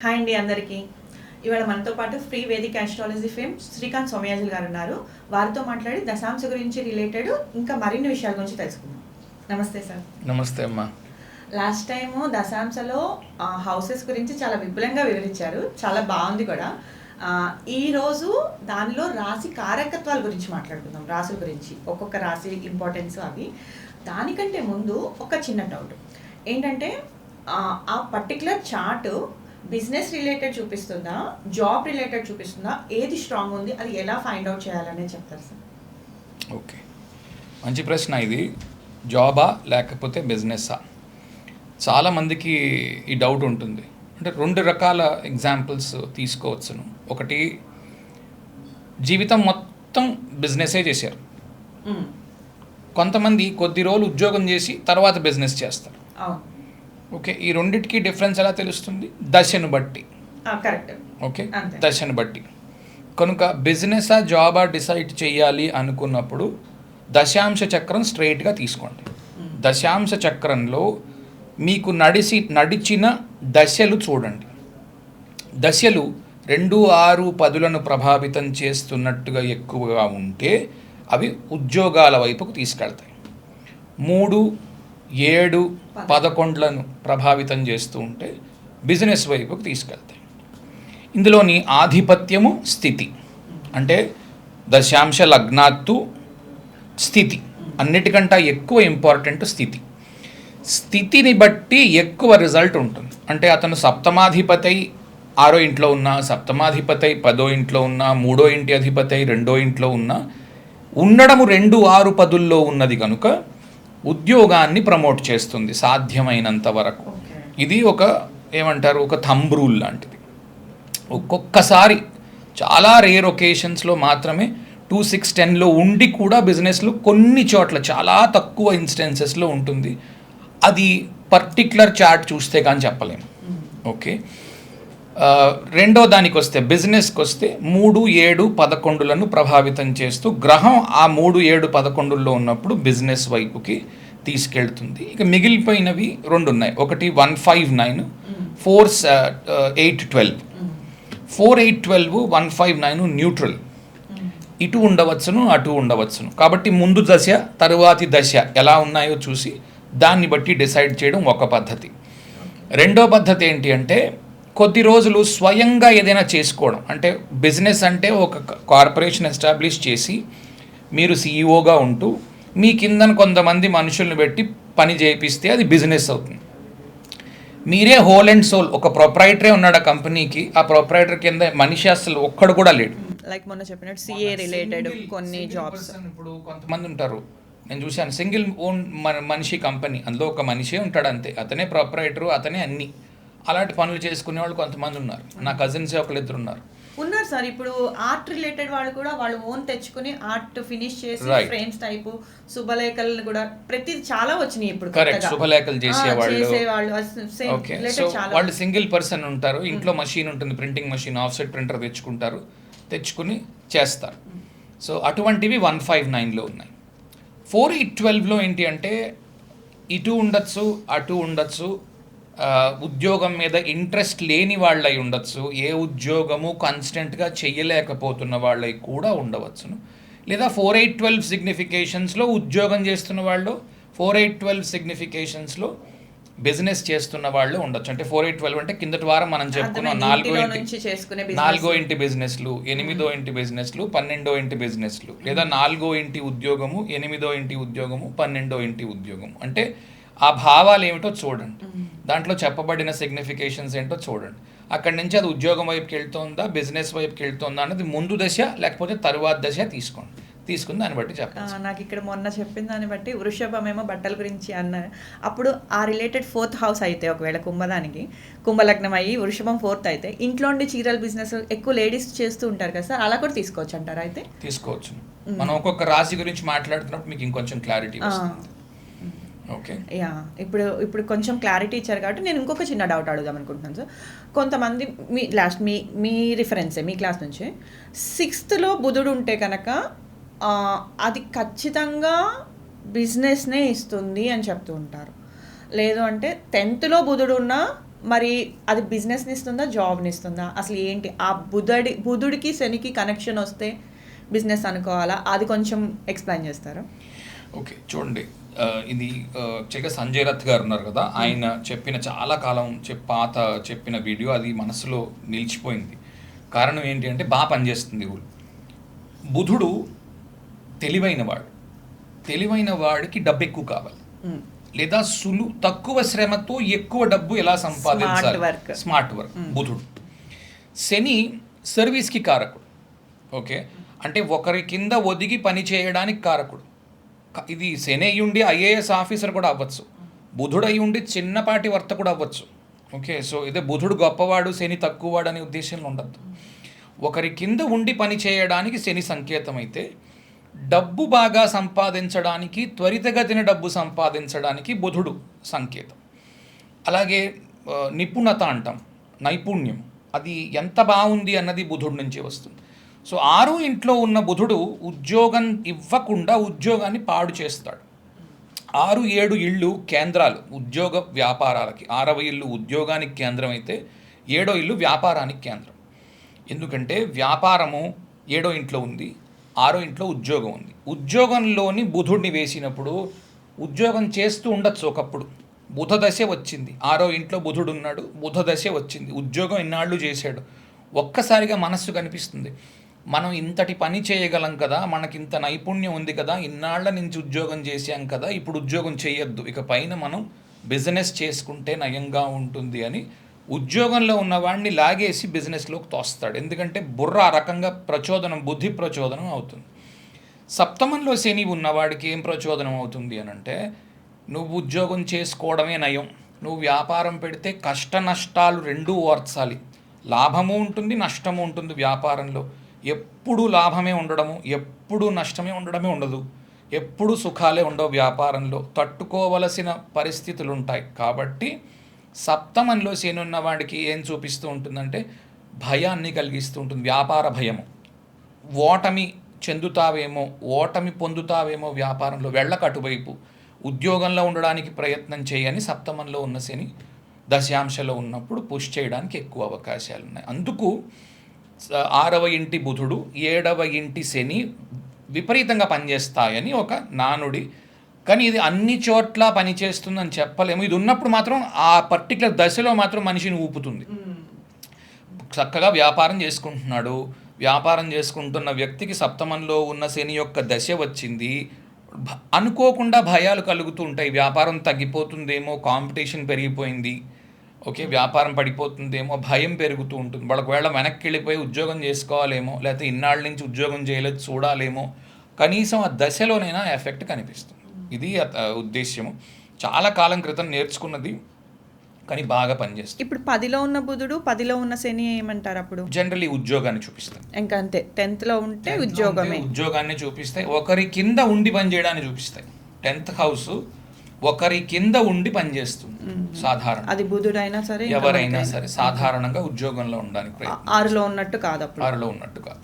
Hi అండి అందరికీ. ఇవాళ మనతో పాటు ఫ్రీ వేదిక ఆస్ట్రాలజీ ఫేమ్ శ్రీకాంత్ సోమయాజులు గారు ఉన్నారు. వారితో మాట్లాడి దశాంశ గురించి రిలేటెడ్ ఇంకా మరిన్ని విషయాల గురించి తెలుసుకుందాం. నమస్తే సార్. నమస్తే అమ్మా. లాస్ట్ టైము దశాంశలో హౌసెస్ గురించి చాలా విపులంగా వివరించారు, చాలా బాగుంది కూడా. ఈరోజు దానిలో రాశి కారకత్వాల గురించి మాట్లాడుకుందాం, రాశుల గురించి, ఒక్కొక్క రాశి ఇంపార్టెన్స్ అవి. దానికంటే ముందు ఒక చిన్న డౌట్ ఏంటంటే, ఆ పర్టికులర్ చార్ట్ బిజినెస్ రిలేటెడ్ చూపిస్తుందా, జాబ్ రిలేటెడ్ చూపిస్తుందా, ఏది స్ట్రాంగ్ ఉంది, అది ఎలా ఫైండ్ అవుట్ చేయాలనే చెప్తారు సార్? ఓకే, మంచి ప్రశ్న ఇది. జాబా లేకపోతే బిజినెస్సా? చాలామందికి ఈ డౌట్ ఉంటుంది. అంటే రెండు రకాల ఎగ్జాంపుల్స్ తీసుకోవచ్చును. ఒకటి, జీవితం మొత్తం బిజినెసే చేశారు. కొంతమంది కొద్ది రోజులు ఉద్యోగం చేసి తర్వాత బిజినెస్ చేస్తారు. ఓకే, ఈ రెండిటికి డిఫరెన్స్ ఎలా తెలుస్తుంది? దశను బట్టి. కరెక్ట్. ఓకే, దశను బట్టి. కనుక బిజినెసా జాబా డిసైడ్ చేయాలి అనుకున్నప్పుడు దశాంశ చక్రం స్ట్రైట్గా తీసుకోండి. దశాంశ చక్రంలో మీకు నడిచిన దశలు చూడండి. దశలు 2, 6, 10లను ప్రభావితం చేస్తున్నట్టుగా ఎక్కువగా ఉంటే అవి ఉద్యోగాల వైపుకు తీసుకెళ్తాయి. 3, 7, 11లను ప్రభావితం చేస్తూ ఉంటే బిజినెస్ వైపుకు తీసుకెళ్తాయి. ఇందులోని ఆధిపత్యము, స్థితి, అంటే దశాంశ లగ్నాత్తు స్థితి అన్నిటికంటే ఎక్కువ ఇంపార్టెంట్. స్థితిని బట్టి ఎక్కువ రిజల్ట్ ఉంటుంది. అంటే అతను సప్తమాధిపతి 6వ ఇంట్లో ఉన్నా, సప్తమాధిపతి 10వ ఇంట్లో ఉన్నా, 3వ ఇంటి అధిపతి 2వ ఇంట్లో ఉన్నా, ఉండడము 2, 6, 10ల్లో ఉన్నది కనుక ఉద్యోగాన్ని ప్రమోట్ చేస్తుంది సాధ్యమైనంత వరకు. ఇది ఒక థంబ్ రూల్ లాంటిది. ఒక్కొక్కసారి చాలా రేర్ ఒకేషన్స్లో మాత్రమే 2, 6, 10లో ఉండి కూడా బిజినెస్లో కొన్ని చోట్ల చాలా తక్కువ ఇన్స్టెన్సెస్లో ఉంటుంది. అది పర్టిక్యులర్ చార్ట్ చూస్తే కానీ చెప్పలేము. ఓకే, రెండో దానికి వస్తే, బిజినెస్కి వస్తే 3, 7, 11లను ప్రభావితం చేస్తూ గ్రహం ఆ 3, 7, 11ల్లో ఉన్నప్పుడు బిజినెస్ వైపుకి తీసుకెళ్తుంది. ఇక మిగిలిపోయినవి 2 ఉన్నాయి. ఒకటి 1, 5, 9, 4, 8, 12. 4, 8, 12, 1, 5, 9 న్యూట్రల్. ఇటు ఉండవచ్చును, అటు ఉండవచ్చును. కాబట్టి ముందు దశ తరువాతి దశ ఎలా ఉన్నాయో చూసి దాన్ని బట్టి డిసైడ్ చేయడం ఒక పద్ధతి. రెండో పద్ధతి ఏంటి అంటే, కొద్ది రోజులు స్వయంగా ఏదైనా చేసుకోవడం. అంటే బిజినెస్ అంటే ఒక కార్పొరేషన్ ఎస్టాబ్లిష్ చేసి మీరు సీఈఓగా ఉంటూ మీ కిందన కొంతమంది మనుషుల్ని పెట్టి పని చేపిస్తే అది బిజినెస్ అవుతుంది. మీరే హోల్ అండ్ సోల్ ఒక ప్రొప్రైటరే ఉన్నాడు ఆ కంపెనీకి, ఆ ప్రొప్రైటర్ కింద మనిషి అసలు ఒక్కడు కూడా లేడు. లైక్ మొన్న చెప్పినట్టు సిఏ రిలేటెడ్ కొన్ని జాబ్స్. ఇప్పుడు కొంతమంది ఉంటారు, నేను చూశాను, సింగిల్ ఓన్ మనిషి కంపెనీ, అందులో ఒక మనిషే ఉంటాడు అంతే, అతనే ప్రొప్రైటరు, అతనే అన్ని. అలాంటి పనులు చేసుకునే వాళ్ళు కొంతమంది ఉన్నారు. నా కజిన్స్ ఒకళ్ళిద్దరు ఉన్నారు సార్. ఇప్పుడు ఆర్ట్ రిలేటెడ్ వాళ్ళు కూడా వాళ్ళు ఓన్ తెచ్చుకుని ఆర్ట్ ఫినిష్ చేసి ఫ్రేమ్స్ టైపు, శుభలేఖలు కూడా ప్రతి చాలా వచ్చినాయి ఇప్పుడు. కరెక్ట్, శుభలేఖలు చేసేవాళ్ళు. ఓకే, సో వాళ్ళు సింగిల్ పర్సన్ ఉంటారు, ఇంట్లో మషీన్ ఉంటుంది, ప్రింటింగ్ మషీన్, ఆఫ్సెట్ ప్రింటర్ తెచ్చుకుని చేస్తారు. సో అటువంటివి 1, 5, 9లో ఉన్నాయి. 4, 8, 12లో ఏంటి అంటే, ఇటు ఉండొచ్చు, అటు ఉండొచ్చు, ఉద్యోగం మీద ఇంట్రెస్ట్ లేని వాళ్ళై ఉండొచ్చు, ఏ ఉద్యోగము కాన్స్టెంట్గా చెయ్యలేకపోతున్న వాళ్ళై కూడా ఉండవచ్చును. లేదా 4, 8, 12 సిగ్నిఫికేషన్స్లో ఉద్యోగం చేస్తున్న వాళ్ళు, 4, 8, 12 సిగ్నిఫికేషన్స్లో బిజినెస్ చేస్తున్న వాళ్ళు ఉండొచ్చు. అంటే 4, 8, 12 అంటే కిందటి వారం మనం చెప్పుకున్నాం 4వ ఇంటి బిజినెస్లు, 8వ ఇంటి బిజినెస్లు, 12వ ఇంటి బిజినెస్లు, లేదా 4వ ఇంటి ఉద్యోగము, 8వ ఇంటి ఉద్యోగము, 12వ ఇంటి ఉద్యోగము. అంటే ఆ భావాలు ఏమిటో చూడండి, దాంట్లో చెప్పబడిన సిగ్నిఫికేషన్స్ ఏంటో చూడండి. అక్కడి నుంచి అది ఉద్యోగం వైపుకి వెళ్తుందా, బిజినెస్ వైపుకి వెళ్తుందా అన్నది ముందు దశ లేకపోతే తరువాత దశ తీసుకుని దాన్ని బట్టి చెప్పండి. నాకు ఇక్కడ మొన్న చెప్పిన దాన్ని బట్టి వృషభమేమో బట్టల గురించి అన్న, అప్పుడు ఆ రిలేటెడ్ 4th హౌస్ అయితే, ఒకవేళ కుంభలగ్నం అయ్యి వృషభం 4th అయితే, ఇంట్లో ఉండి చీరల బిజినెస్ ఎక్కువ లేడీస్ చేస్తూ ఉంటారు కదా సార్, అలా కూడా తీసుకోవచ్చు అంటారా? అయితే తీసుకోవచ్చు. మనం ఒక్కొక్క రాశి గురించి మాట్లాడుతున్నప్పుడు మీకు ఇంకొంచెం క్లారిటీ వస్తుంది. ఓకే, ఇప్పుడు కొంచెం క్లారిటీ ఇచ్చారు కాబట్టి నేను ఇంకొక చిన్న డౌట్ అడుగుదాం అనుకుంటున్నాను సార్. కొంతమంది మీ రిఫరెన్సే, మీ క్లాస్ నుంచి 6thలో బుధుడు ఉంటే కనుక అది ఖచ్చితంగా బిజినెస్నే ఇస్తుంది అని చెప్తూ ఉంటారు. లేదు అంటే 10thలో బుధుడు ఉన్న మరి అది బిజినెస్ని ఇస్తుందా, జాబ్ని ఇస్తుందా, అసలు ఏంటి ఆ బుధుడికి శనికి కనెక్షన్ వస్తే బిజినెస్ అనుకోవాలా, అది కొంచెం ఎక్స్ప్లెయిన్ చేస్తారా? ఓకే, చూడండి, ఇది చెక్క సంజయ్ రత్ గారు ఉన్నారు కదా, ఆయన చెప్పిన చాలా కాలం పాత చెప్పిన వీడియో అది మనసులో నిలిచిపోయింది. కారణం ఏంటి అంటే బాగా పనిచేస్తుంది. బుధుడు తెలివైన వాడికి డబ్బు ఎక్కువ కావాలి, లేదా తక్కువ శ్రమతో ఎక్కువ డబ్బు ఎలా సంపాదించాలి, స్మార్ట్ వర్క్ బుధుడు. శని సర్వీస్కి కారకుడు. ఓకే, అంటే ఒకరి కింద ఒదిగి పని చేయడానికి కారకుడు. ఇది శని అయ్యుండి ఐఏఎస్ ఆఫీసర్ కూడా అవ్వచ్చు, బుధుడు అయ్యుండి చిన్నపాటి వర్తకుడు అవ్వచ్చు. ఓకే, సో ఇదే బుధుడు గొప్పవాడు శని తక్కువవాడు అనే ఉద్దేశంలో ఉండద్దు. ఒకరి కింద ఉండి పని చేయడానికి శని సంకేతం అయితే, డబ్బు బాగా సంపాదించడానికి, త్వరితగతిన డబ్బు సంపాదించడానికి బుధుడు సంకేతం. అలాగే నిపుణత అంటాం, నైపుణ్యం, అది ఎంత బాగుంది అన్నది బుధుడు నుంచి వస్తుంది. సో 6 ఇంట్లో ఉన్న బుధుడు ఉద్యోగం ఇవ్వకుండా ఉద్యోగాన్ని పాడు చేస్తాడు. 6, 7 ఇళ్ళు కేంద్రాలు ఉద్యోగ వ్యాపారాలకి. 6వ ఇల్లు ఉద్యోగానికి కేంద్రం అయితే 7వ ఇల్లు వ్యాపారానికి కేంద్రం. ఎందుకంటే వ్యాపారము 7వ ఇంట్లో ఉంది, 6వ ఇంట్లో ఉద్యోగం ఉంది. ఉద్యోగంలోని బుధుడిని వేసినప్పుడు ఉద్యోగం చేస్తూ ఉండొచ్చు ఒకప్పుడు, బుధ దశ వచ్చింది, 6వ ఇంట్లో బుధుడు ఉన్నాడు, బుధ దశ వచ్చింది, ఉద్యోగం ఇన్నాళ్ళు చేశాడు. ఒక్కసారిగా మనస్సు కనిపిస్తుంది, మనం ఇంతటి పని చేయగలం కదా, మనకింత నైపుణ్యం ఉంది కదా, ఇన్నాళ్ల నుంచి ఉద్యోగం చేశాం కదా, ఇప్పుడు ఉద్యోగం చేయొద్దు, ఇక పైన మనం బిజినెస్ చేసుకుంటే నయంగా ఉంటుంది అని ఉద్యోగంలో ఉన్నవాడిని లాగేసి బిజినెస్లోకి తోస్తాడు. ఎందుకంటే బుర్ర ఆ రకంగా బుద్ధి ప్రచోదనం అవుతుంది. సప్తమంలో శని ఉన్నవాడికి ఏం ప్రచోదనం అవుతుంది అని అంటే, నువ్వు ఉద్యోగం చేసుకోవడమే నయం, నువ్వు వ్యాపారం పెడితే కష్ట నష్టాలు రెండూ ఓర్చాలి. లాభము ఉంటుంది, నష్టము ఉంటుంది వ్యాపారంలో. ఎప్పుడు లాభమే ఉండడము, ఎప్పుడు నష్టమే ఉండడమే ఉండదు, ఎప్పుడు సుఖాలే ఉండవు వ్యాపారంలో, తట్టుకోవలసిన పరిస్థితులు ఉంటాయి. కాబట్టి సప్తమంలో శని ఉన్న వాడికి ఏం చూపిస్తూ ఉంటుందంటే భయాన్ని కలిగిస్తూ ఉంటుంది. వ్యాపార భయము, ఓటమి చెందుతావేమో, ఓటమి పొందుతావేమో వ్యాపారంలో, వెళ్ళక అటువైపు, ఉద్యోగంలో ఉండడానికి ప్రయత్నం చేయని సప్తమంలో ఉన్న శని దశాంశలో ఉన్నప్పుడు పుష్ చేయడానికి ఎక్కువ అవకాశాలు ఉన్నాయి. అందుకు 6వ ఇంటి బుధుడు, 7వ ఇంటి శని విపరీతంగా పనిచేస్తాయని ఒక నానుడి. కానీ ఇది అన్ని చోట్ల పనిచేస్తుందని చెప్పలేము. ఇది ఉన్నప్పుడు మాత్రం ఆ పర్టికులర్ దశలో మాత్రం మనిషిని ఊపుతుంది. చక్కగా వ్యాపారం చేసుకుంటున్నాడు, వ్యాపారం చేసుకుంటున్న వ్యక్తికి సప్తమంలో ఉన్న శని యొక్క దశ వచ్చింది, అనుకోకుండా భయాలు కలుగుతూ ఉంటాయి. వ్యాపారం తగ్గిపోతుందేమో, కాంపిటీషన్ పెరిగిపోయింది, ఓకే, వ్యాపారం పడిపోతుందేమో, భయం పెరుగుతూ ఉంటుంది. వాళ్ళకి వేళ వెనక్కి వెళ్ళిపోయి ఉద్యోగం చేసుకోవాలేమో, లేకపోతే ఇన్నాళ్ళ నుంచి ఉద్యోగం చేయలేదు చూడాలేమో, కనీసం ఆ దశలోనైనా ఎఫెక్ట్ కనిపిస్తుంది. ఇది ఉద్దేశ్యము. చాలా కాలం క్రితం నేర్చుకున్నది, కానీ బాగా పనిచేస్తుంది. ఇప్పుడు 10లో ఉన్న బుధుడు, 10లో ఉన్న శని ఏమంటారు అప్పుడు? జనరల్లీ ఉద్యోగాన్ని చూపిస్తాయి. ఇంకా అంతే, 10th లో ఉంటే ఉద్యోగమే, ఉద్యోగాన్ని చూపిస్తాయి. ఒకరి కింద ఉండి పని చేయడాన్ని చూపిస్తాయి. 10th హౌస్ ఒకరి కింద ఉండి పనిచేస్తుంది. సాధారణ అది బుధుడైనా సరే ఎవరైనా సరే సాధారణంగా ఉద్యోగంలో ఉండడానికి 6లో ఉన్నట్టు కాదు, 6లో ఉన్నట్టు కాదు.